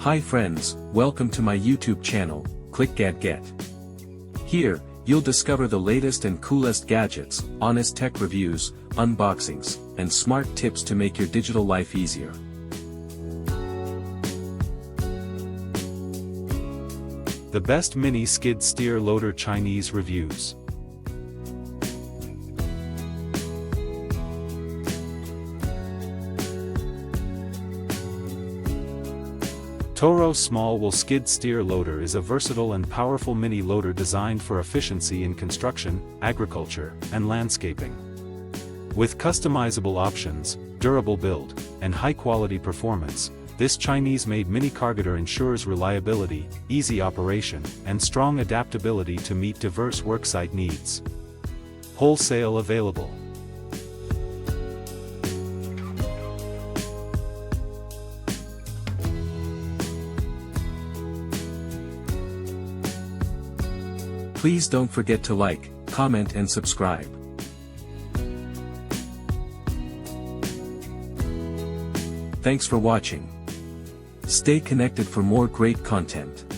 Hi friends, welcome to my YouTube channel, clickgatget. Here, you'll discover the latest and coolest gadgets, honest tech reviews, unboxings, and smart tips to make your digital life easier. The best mini skid steer loader Chinese reviews. Toro Small Wheel Skid Steer Loader is a versatile and powerful mini loader designed for efficiency in construction, agriculture, and landscaping. With customizable options, durable build, and high-quality performance, this Chinese-made Minicargador ensures reliability, easy operation, and strong adaptability to meet diverse worksite needs. Wholesale available. Please don't forget to like, comment and subscribe. Thanks for watching. Stay connected for more great content.